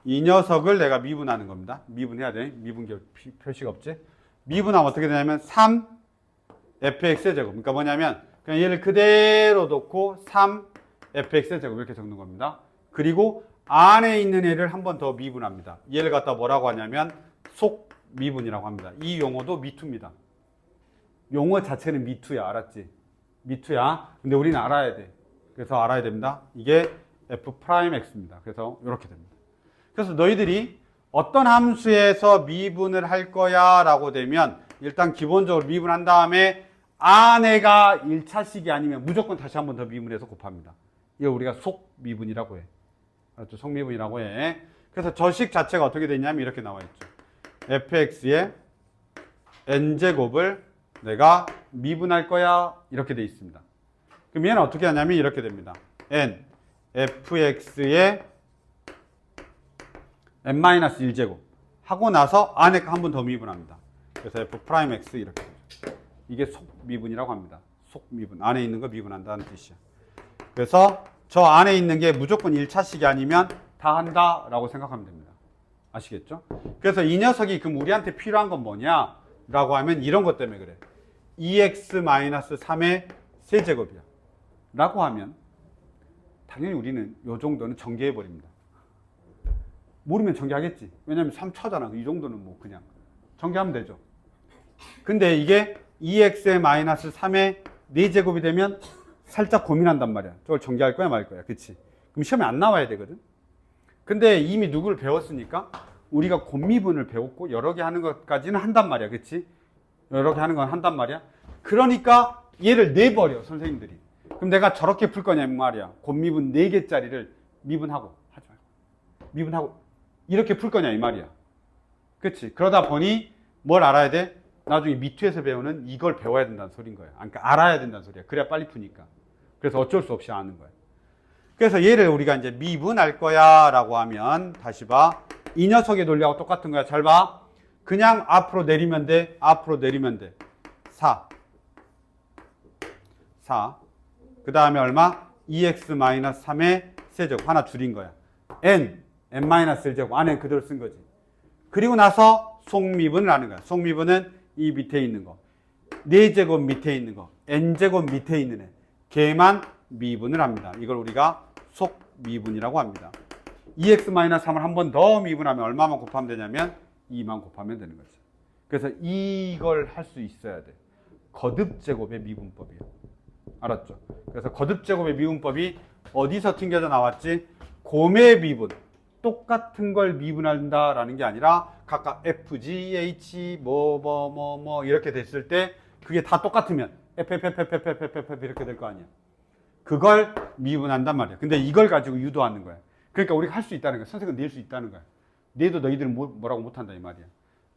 이 녀석을 내가 미분하는 겁니다. 미분해야 돼. 미분계 표시가 없지? 미분하면 어떻게 되냐면 3fx의 제곱. 그러니까 뭐냐면 그냥 얘를 그대로 놓고 3fx의 제곱 이렇게 적는 겁니다. 그리고 안에 있는 애를 한 번 더 미분합니다. 얘를 갖다 뭐라고 하냐면 속미분이라고 합니다. 이 용어도 미투입니다. 용어 자체는 미투야. 알았지? 미투야. 근데 우리는 알아야 돼. 그래서 알아야 됩니다. 이게 f'x입니다. 그래서 이렇게 됩니다. 그래서 너희들이 어떤 함수에서 미분을 할 거야 라고 되면 일단 기본적으로 미분한 다음에 안에가 1차식이 아니면 무조건 다시 한 번 더 미분해서 곱합니다. 이거 우리가 속미분이라고 해. 알았죠? 속미분이라고 해. 그래서 저 식 자체가 어떻게 되냐면 이렇게 나와 있죠. fx의 n제곱을 내가 미분할 거야 이렇게 돼 있습니다. 그럼 얘는 어떻게 하냐면 이렇게 됩니다. n fx의 n-1제곱 하고 나서 안에 한 번 더 미분합니다. 그래서 f'x 이렇게 되죠. 이게 속미분이라고 합니다. 속미분. 안에 있는 거 미분한다는 뜻이야. 그래서 저 안에 있는 게 무조건 1차식이 아니면 다 한다라고 생각하면 됩니다. 아시겠죠? 그래서 이 녀석이 그럼 우리한테 필요한 건 뭐냐? 라고 하면 이런 것 때문에 그래. 2x-3의 세제곱이야. 라고 하면 당연히 우리는 이 정도는 전개해버립니다. 모르면 전개하겠지. 왜냐면 3차잖아. 이 정도는 뭐 그냥 전개하면 되죠. 근데 이게 2x-3의 4제곱이 되면 살짝 고민한단 말이야. 저걸 전개할 거야 말 거야. 그치? 그럼 시험에 안 나와야 되거든. 근데 이미 누구를 배웠으니까 우리가 곱미분을 배웠고 여러 개 하는 것까지는 한단 말이야. 그치? 여러 개 하는 건 한단 말이야. 그러니까 얘를 내버려 선생님들이. 그럼 내가 저렇게 풀 거냐 말이야. 곱미분 4개짜리를 미분하고 하지 말고 미분하고 이렇게 풀 거냐 이 말이야. 그치? 그러다 보니 뭘 알아야 돼? 나중에 미투에서 배우는 이걸 배워야 된다는 소린 거야. 그러니까 알아야 된다는 소리야. 그래야 빨리 푸니까. 그래서 어쩔 수 없이 아는 거야. 그래서 얘를 우리가 이제 미분할 거야 라고 하면 다시 봐. 이 녀석의 논리하고 똑같은 거야. 잘 봐. 그냥 앞으로 내리면 돼. 앞으로 내리면 돼. 4. 그 다음에 얼마? 2x-3의 세제곱. 하나 줄인 거야. n-1제곱. 안에 그대로 쓴 거지. 그리고 나서 속미분을 하는 거야. 속미분은 이 밑에 있는 거. 4제곱 밑에 있는 거. n제곱 밑에 있는 애. 걔만 미분을 합니다. 이걸 우리가 속미분이라고 합니다. 2x-3을 한 번 더 미분하면 얼마만 곱하면 되냐면 2만 곱하면 되는 거지. 그래서 이걸 할 수 있어야 돼. 거듭제곱의 미분법이에요. 알았죠? 그래서 거듭제곱의 미분법이 어디서 튕겨져 나왔지? 곰의 미분. 똑같은 걸 미분한다라는 게 아니라 각각 FG, H, 이렇게 됐을 때 그게 다 똑같으면 FFFFFFF 이렇게 될 거 아니야. 그걸 미분한단 말이야. 근데 이걸 가지고 유도하는 거야. 그러니까 우리가 할 수 있다는 거야. 선생은 낼 수 있다는 거야. 내도 너희들은 뭐라고 못한다 이 말이야.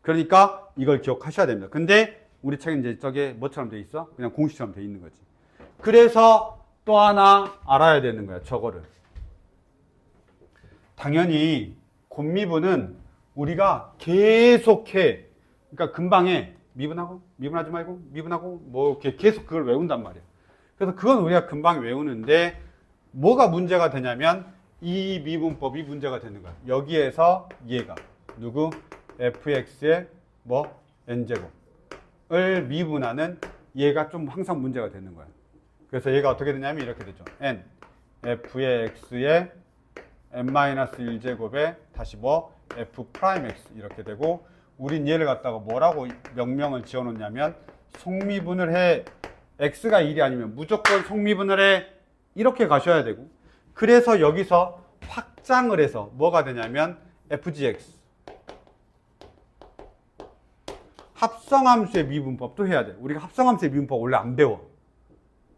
그러니까 이걸 기억하셔야 됩니다. 근데 우리 책은 이제 저게 뭐처럼 돼 있어? 그냥 공식처럼 돼 있는 거지. 그래서 또 하나 알아야 되는 거야. 저거를. 당연히 곱미분은 우리가 계속해. 그러니까 금방에 미분하고 미분하지 말고 미분하고 뭐 이렇게 계속 그걸 외운단 말이야. 그래서 그건 우리가 금방 외우는데 뭐가 문제가 되냐면 이 미분법이 문제가 되는 거야. 여기에서 얘가 누구? fx의 n제곱을 미분하는 얘가 좀 항상 문제가 되는 거야. 그래서 얘가 어떻게 되냐면 이렇게 되죠. n f의 x의 n-1제곱에 다시 f'x 이렇게 되고 우린 얘를 갖다가 뭐라고 명명을 지어놓냐면 속미분을 해. x가 1이 아니면 무조건 속미분을 해. 이렇게 가셔야 되고 그래서 여기서 확장을 해서 뭐가 되냐면 fgx 합성함수의 미분법도 해야 돼. 우리가 합성함수의 미분법 원래 안 배워.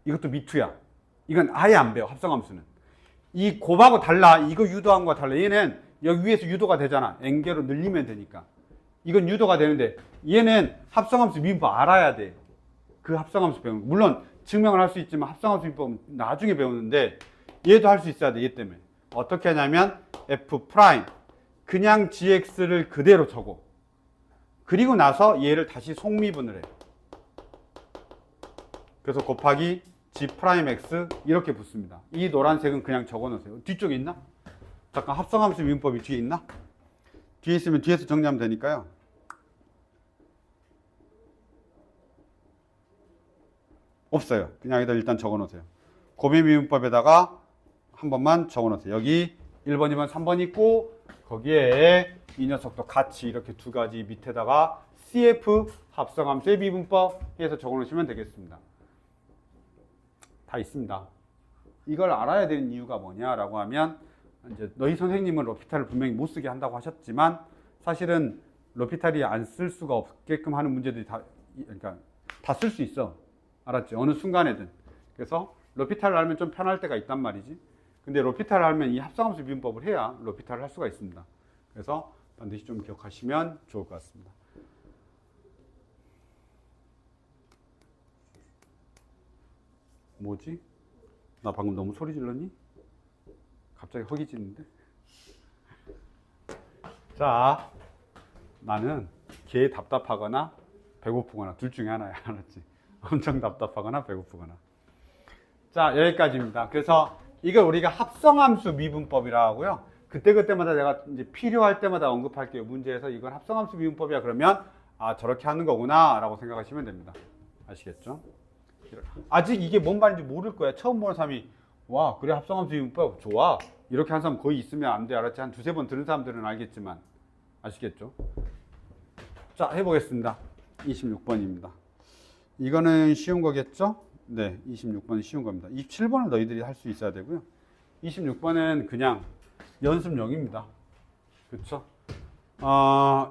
이것도 미투야. 이건 아예 안 배워. 합성함수는. 이 곱하고 달라. 이거 유도한 거와 달라. 얘는 여기 위에서 유도가 되잖아. n개로 늘리면 되니까. 이건 유도가 되는데 얘는 합성함수 미분법 알아야 돼. 그 합성함수 배우는 거. 물론 증명을 할 수 있지만 합성함수 미분법은 나중에 배우는데 얘도 할 수 있어야 돼. 얘 때문에. 어떻게 하냐면 f 프라임 그냥 gx를 그대로 적어. 그리고 나서 얘를 다시 속미분을 해. 그래서 곱하기 g 프라임 x 이렇게 붙습니다. 이 노란색은 그냥 적어 놓으세요. 뒤쪽에 있나? 잠깐 합성함수 미분법이 뒤에 있나? 뒤에 있으면 뒤에서 정리하면 되니까요. 없어요. 그냥 여기다 일단 적어 놓으세요. 고배 미분법에다가 한 번만 적어 놓으세요. 여기 1번, 2번, 3번 있고 거기에 이 녀석도 같이 이렇게 두 가지 밑에다가 CF 합성함수의 미분법 해서 적어 놓으시면 되겠습니다. 다 있습니다. 이걸 알아야 되는 이유가 뭐냐라고 하면 이제 너희 선생님은 로피탈을 분명히 못 쓰게 한다고 하셨지만 사실은 로피탈이 안 쓸 수가 없게끔 하는 문제들이 그러니까 다 쓸 수 있어. 알았지? 어느 순간에든. 그래서 로피탈을 알면 좀 편할 때가 있단 말이지. 근데 로피탈을 알면 이 합성함수 미분법을 해야 로피탈을 할 수가 있습니다. 그래서 반드시 좀 기억하시면 좋을 것 같습니다. 뭐지? 나 방금 너무 소리 질렀니? 갑자기 허기지는데? 자, 나는 개 답답하거나 배고프거나 둘 중에 하나야. 알았지? 엄청 답답하거나 배고프거나. 자, 여기까지입니다. 그래서 이걸 우리가 합성함수 미분법이라고 하고요. 그때그때마다 내가 이제 필요할 때마다 언급할게요. 문제에서 이건 합성함수 미분법이야. 그러면 아, 저렇게 하는 거구나 라고 생각하시면 됩니다. 아시겠죠? 아직 이게 뭔 말인지 모를 거야. 처음 보는 사람이 와, 그래 합성함수 미분법 좋아. 이렇게 하는 사람 거의 있으면 안 돼. 알았지? 한 두세 번 들은 사람들은 알겠지만 아시겠죠? 자, 해보겠습니다. 26번입니다. 이거는 쉬운 거겠죠? 네, 26번은 쉬운 겁니다. 27번을 너희들이 할 수 있어야 되고요. 26번은 그냥 연습용입니다. 그렇죠?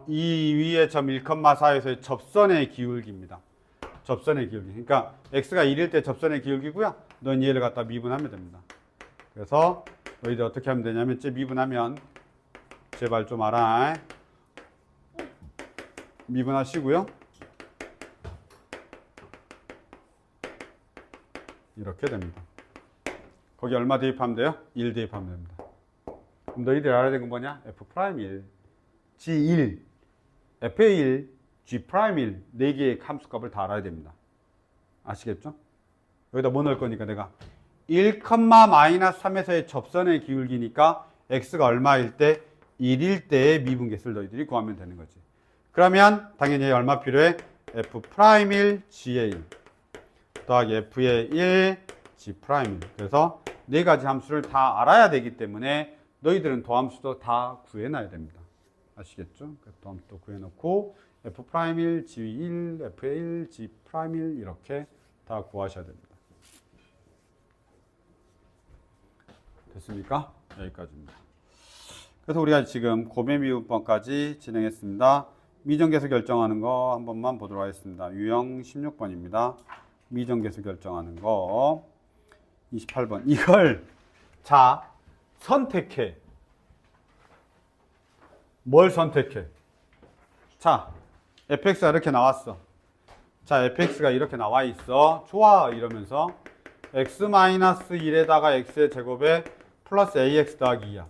이 위에 점 1,4에서의 접선의 기울기입니다. 접선의 기울기. 그러니까 x가 1일 때 접선의 기울기고요. 넌 얘를 갖다 미분하면 됩니다. 그래서 너희들 어떻게 하면 되냐면 이제 미분하면 제발 좀 알아. 미분하시고요. 이렇게 됩니다. 거기 얼마 대입하면 돼요? 1 대입하면 됩니다. 그럼 너희들 알아야 되는 건 뭐냐? F'1, G1, F1, G'1 4개의 함수값을 다 알아야 됩니다. 아시겠죠? 여기다 뭐 넣을 거니까 내가 1,-3에서의 접선의 기울기니까 x가 얼마일 때 1일 때의 미분계수를 너희들이 구하면 되는 거지. 그러면 당연히 얼마 필요해? F'1, G의 1 더하기 F의 1, G'1. 그래서 네 가지 함수를 다 알아야 되기 때문에 너희들은 도함수도 다 구해놔야 됩니다. 아시겠죠? 도함수도 구해놓고 F'1, G1, F의 1, G'1 이렇게 다 구하셔야 됩니다. 됐습니까? 여기까지입니다. 그래서 우리가 지금 고배미분법까지 진행했습니다. 미정계수 결정하는 거 한 번만 보도록 하겠습니다. 유형 16번입니다. 미정계수 결정하는 거 28번. 이걸 자 선택해. 뭘 선택해? 자, fx가 이렇게 나왔어. 자, fx가 이렇게 나와 있어. 좋아 이러면서 x-1에다가 x의 제곱에 플러스 ax 더하기 2야.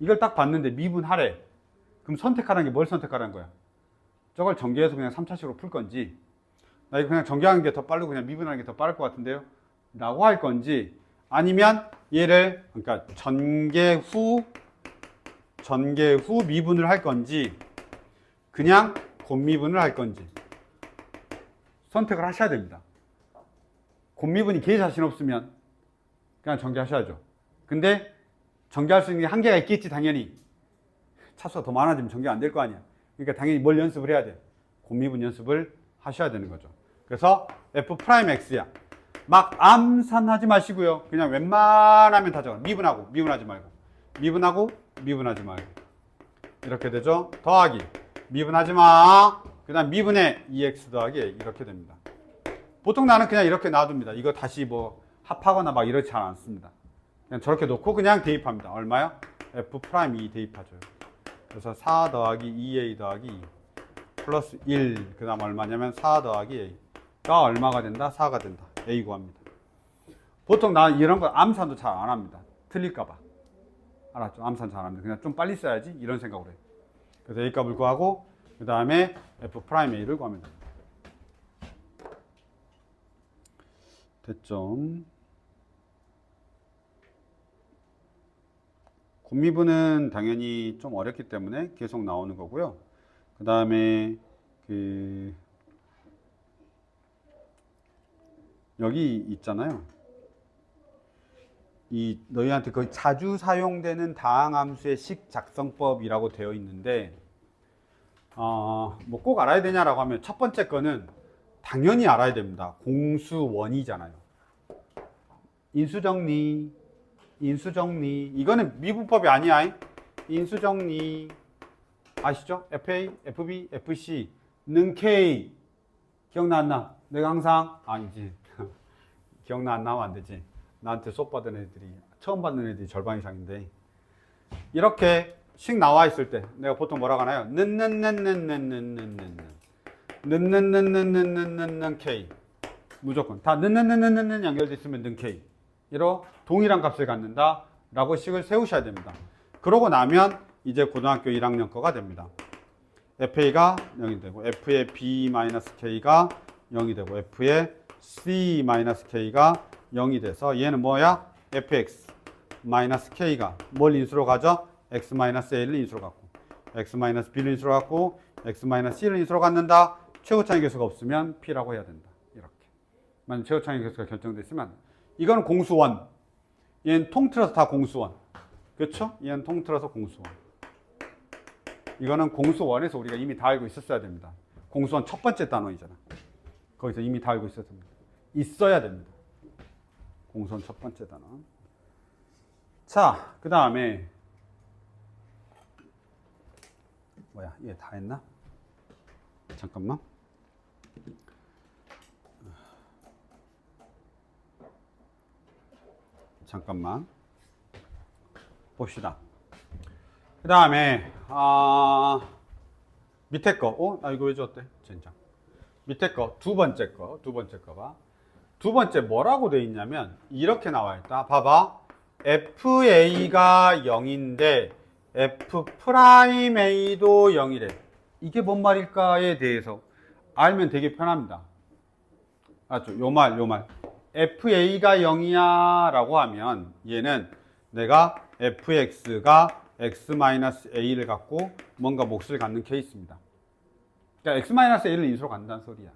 이걸 딱 봤는데 미분하래. 그럼 선택하라는 게 뭘 선택하라는 거야? 저걸 전개해서 그냥 3차식으로 풀 건지, 나 이거 그냥 전개하는 게 더 빠르고 그냥 미분하는 게 더 빠를 것 같은데요? 라고 할 건지, 아니면 얘를 그러니까 전개 후 미분을 할 건지, 그냥 곱미분을 할 건지 선택을 하셔야 됩니다. 곱미분이 개 자신 없으면 그냥 전개하셔야죠. 근데 전개할 수 있는 게 한계가 있겠지. 당연히 차수가 더 많아지면 전개 안 될 거 아니야. 그러니까 당연히 뭘 연습을 해야 돼? 곱미분 연습을 하셔야 되는 거죠. 그래서 F'X야. 막 암산하지 마시고요. 그냥 웬만하면 다 적어. 미분하지 말고. 미분하지 말고. 이렇게 되죠. 더하기. 미분하지 마. 그 다음 미분의 2x 더하기 a. 이렇게 됩니다. 보통 나는 그냥 이렇게 놔둡니다. 이거 다시 뭐 합하거나 막 이러지 잘 않습니다. 그냥 저렇게 놓고 그냥 대입합니다. 얼마요? F'2 대입하죠. 그래서 4 더하기 2a 더하기 2. 플러스 1, 그 다음 얼마냐면 4 더하기 a가 얼마가 된다? 4가 된다. a 구합니다. 보통 나 이런 거 암산도 잘 안 합니다. 틀릴까봐. 알았죠? 암산 잘 안 합니다. 그냥 좀 빨리 써야지 이런 생각으로 해요. 그래서 a 값을 구하고 그 다음에 f 프라임 a를 구하면 됩니다. 됐죠? 곱미분은 당연히 좀 어렵기 때문에 계속 나오는 거고요. 그 다음에 여기 있잖아요. 이 너희한테 거의 자주 사용되는 다항함수의 식작성법이라고 되어 있는데 뭐 꼭 알아야 되냐라고 하면 첫 번째 거는 당연히 알아야 됩니다. 공수원이잖아요. 인수정리, 인수정리. 이거는 미분법이 아니야. 인수정리. 아시죠? FA, FB, FC, 는 K. 기억나 안 나? 내가 항상 아니지. 기억나 안 나면 안 되지. 나한테 수업 받은 애들이 처음 받는 애들이 절반 이상인데 이렇게 식 나와 있을 때 내가 보통 뭐라고 하나요? 는 K. 무조건 다 는 연결돼 있으면 는 K. 이로 동일한 값을 갖는다 라고 식을 세우셔야 됩니다. 그러고 나면 이제 고등학교 1학년 거가 됩니다. FA가 0이 되고 F의 B-K가 0이 되고 F의 C-K가 0이 돼서 얘는 뭐야? fx-k가 뭘 인수로 가죠? x-a를 인수로 갖고 x-b를 인수로 갖고 x-c를 인수로 갖는다. 최고차이 계수가 없으면 p라고 해야 된다. 이렇게. 만약 최고차이 계수가 결정돼 있으면 이거는 공수원. 얘는 통틀어서 다 공수원. 그렇죠? 얘는 통틀어서 공수원. 이거는 공수원에서 우리가 이미 다 알고 있었어야 됩니다. 공수원 첫 번째 단원이잖아. 거기서 이미 다 알고 있어야 됩니다. 있어야 됩니다. 공수원 첫 번째 단원. 자, 그 다음에 뭐야? 얘 다 했나? 잠깐만. 잠깐만. 봅시다. 그 다음에 밑에 거. 나 이거 왜 줬대? 젠장. 밑에 거 두 번째 거 봐. 두 번째 뭐라고 돼 있냐면 이렇게 나와 있다. 봐봐. FA가 0인데 F'A도 0이래. 이게 뭔 말일까에 대해서 알면 되게 편합니다. 맞죠? 요 말. FA가 0이야 라고 하면 얘는 내가 FX가 X-A를 갖고 뭔가 몫을 갖는 케이스입니다. 그러니까 X-A를 인수로 갖는다는 소리야.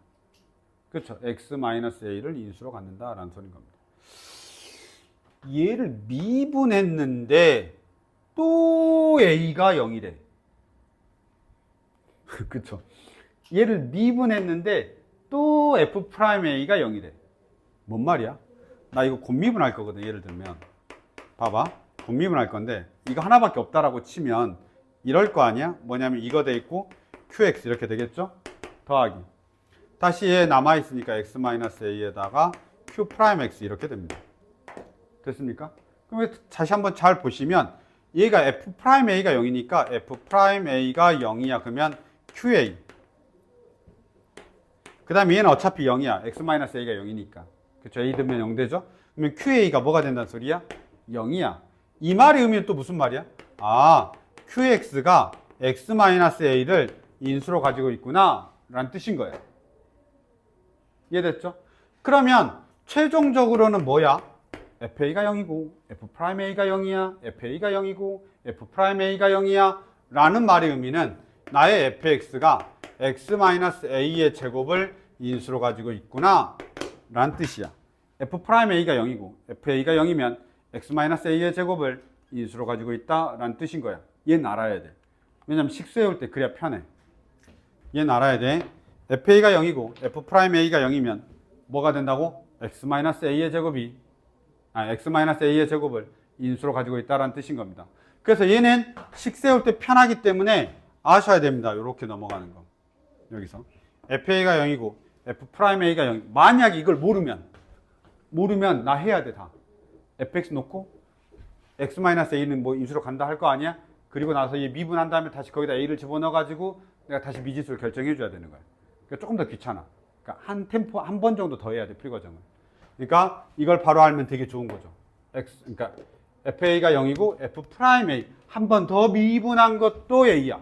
그렇죠. X-A를 인수로 갖는다라는 소리인 겁니다. 얘를 미분했는데 또 A가 0이래. 그렇죠. 얘를 미분했는데 또 F'A가 0이래. 뭔 말이야? 나 이거 곱미분할 거거든. 예를 들면 봐봐. 곱미분할 건데 이거 하나밖에 없다라고 치면 이럴 거 아니야? 뭐냐면 이거 돼 있고 QX 이렇게 되겠죠? 더하기 다시 얘 남아있으니까 X-A에다가 Q'X 이렇게 됩니다. 됐습니까? 그럼 다시 한번 잘 보시면 얘가 F'A가 0이니까 F'A가 0이야. 그러면 QA. 그 다음에 얘는 어차피 0이야. X-A가 0이니까. 그쵸? A 들면 0 되죠? 그러면 QA가 뭐가 된다는 소리야? 0이야. 이 말의 의미는 또 무슨 말이야? QX가 X-A를 인수로 가지고 있구나 라는 뜻인 거예요. 이해됐죠? 그러면 최종적으로는 뭐야? FA가 0이고 F'A가 0이야. FA가 0이고 F'A가 0이야 라는 말의 의미는 나의 fx가 x-a의 제곱을 인수로 가지고 있구나 라는 뜻이야. F'A가 0이고 FA가 0이면 x-a의 제곱을 인수로 가지고 있다 라는 뜻인 거야. 얘는 알아야 돼. 왜냐면 식 세울 때 그래야 편해. 얘는 알아야 돼. FA가 0이고 F'A가 0이면 뭐가 된다고? x-a의 제곱이 x-a의 제곱을 인수로 가지고 있다라는 뜻인 겁니다. 그래서 얘는 식 세울 때 편하기 때문에 아셔야 됩니다. 이렇게 넘어가는 거. 여기서 FA가 0이고 F'A가 0. 만약 이걸 모르면 나 해야 돼 다. fx 놓고 x-a는 뭐 인수로 간다 할 거 아니야? 그리고 나서 얘 미분한 다음에 다시 거기다 a를 집어넣어 가지고 내가 다시 미지수를 결정해 줘야 되는 거야. 그러니까 조금 더 귀찮아. 그러니까 한 템포 한 번 정도 더 해야 돼, 풀이 과정을. 그러니까 이걸 바로 알면 되게 좋은 거죠. 그러니까 FA가 0이고 F'A 한 번 더 미분한 것도 A야.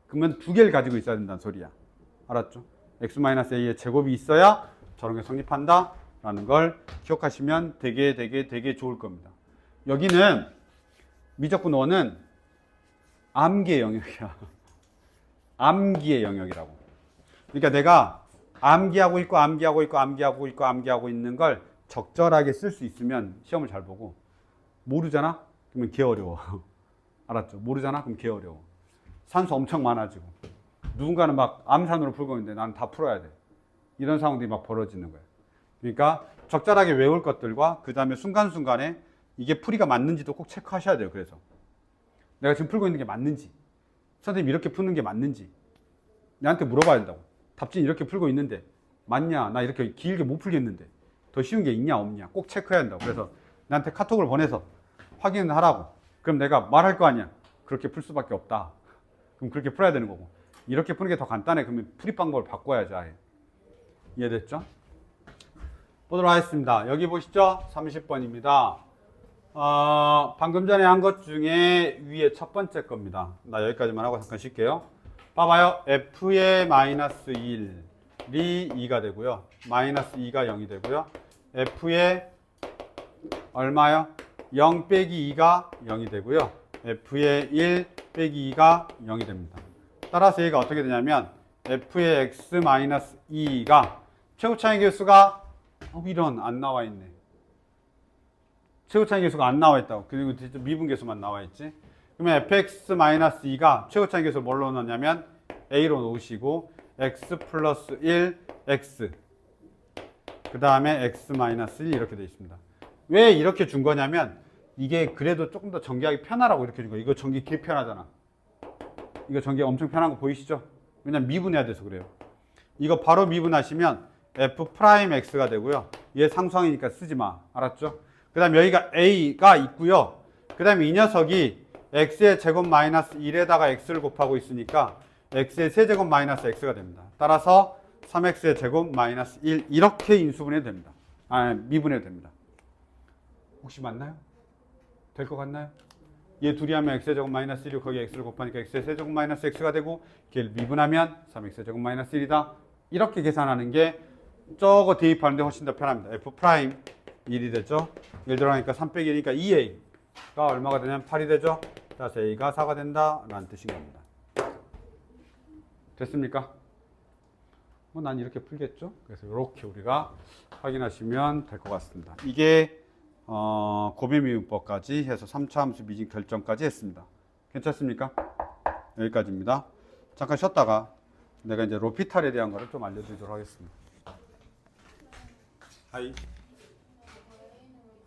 그러면 두 개를 가지고 있어야 된다는 소리야. 알았죠? X-A의 제곱이 있어야 저런 게 성립한다 라는 걸 기억하시면 되게 좋을 겁니다. 여기는 미적분 1은 암기의 영역이야. 암기의 영역이라고. 그러니까 내가 암기하고 있고 있는 걸 적절하게 쓸 수 있으면 시험을 잘 보고, 모르잖아? 그러면 개 어려워. 알았죠? 모르잖아? 그럼 개 어려워. 산수 엄청 많아지고, 누군가는 막 암산으로 풀고 있는데 나는 다 풀어야 돼. 이런 상황들이 막 벌어지는 거예요. 그러니까 적절하게 외울 것들과 그 다음에 순간순간에 이게 풀이가 맞는지도 꼭 체크하셔야 돼요. 그래서 내가 지금 풀고 있는 게 맞는지, 선생님 이렇게 푸는 게 맞는지 내한테 물어봐야 된다고. 답진 이렇게 풀고 있는데 맞냐? 나 이렇게 길게 못 풀겠는데 더 쉬운 게 있냐 없냐 꼭 체크해야 한다고. 그래서 나한테 카톡을 보내서 확인을 하라고. 그럼 내가 말할 거 아니야. 그렇게 풀 수밖에 없다. 그럼 그렇게 풀어야 되는 거고, 이렇게 푸는 게 더 간단해. 그러면 풀이 방법을 바꿔야지 아예. 이해됐죠? 보도록 하겠습니다. 여기 보시죠. 30번입니다. 방금 전에 한 것 중에 위에 첫 번째 겁니다. 나 여기까지만 하고 잠깐 쉴게요. 봐봐요. F의 마이너스 1이 2가 되고요. 마이너스 2가 0이 되고요. F의 얼마요? 0 빼기 2가 0이 되고요. F의 1 빼기 2가 0이 됩니다. 따라서 얘가 어떻게 되냐면 F의 X 마이너스 2가 최고차의 개수가 이런 안 나와 있네. 최고차의 개수가 안 나와 있다고. 그리고 미분 개수만 나와 있지. 그러면 fx-2가 최고차의 개수를 뭘로 넣냐면 a로 놓으시고 x 플러스 1 x 그 다음에 x-1 이렇게 되어 있습니다. 왜 이렇게 준 거냐면 이게 그래도 조금 더 전개하기 편하라고 이렇게 준 거예요. 이거 전개 개 편하잖아. 이거 전개 엄청 편한 거 보이시죠? 왜냐면 미분해야 돼서 그래요. 이거 바로 미분하시면 f'x가 되고요. 얘 상수항이니까 쓰지 마. 알았죠? 그 다음에 여기가 a가 있고요. 그 다음에 이 녀석이 x의 제곱 마이너스 1에다가 x를 곱하고 있으니까 x의 세제곱 마이너스 x가 됩니다. 따라서 3x의 제곱 마이너스 1 이렇게 인수분해도 됩니다. 미분해도 됩니다. 혹시 맞나요? 될 것 같나요? 얘 둘이 하면 x의 제곱 마이너스 1이고 거기에 x를 곱하니까 x의 세제곱 마이너스 x가 되고 걔를 미분하면 3x의 제곱 마이너스 1이다. 이렇게 계산하는 게 저거 대입하는데 훨씬 더 편합니다. f 프라임 1이 되죠. 1 들어가니까 3 빼기 1이니까 2a가 얼마가 되냐면 8이 되죠. 따라서 a가 4가 된다 라는 뜻인 겁니다. 됐습니까? 뭐 난 이렇게 풀겠죠. 그래서 이렇게 우리가 확인하시면 될 것 같습니다. 이게 고배미분법까지 해서 3차 함수 미진 결정까지 했습니다. 괜찮습니까? 여기까지입니다. 잠깐 쉬었다가 내가 이제 로피탈에 대한 거를 좀 알려드리도록 하겠습니다. 하이.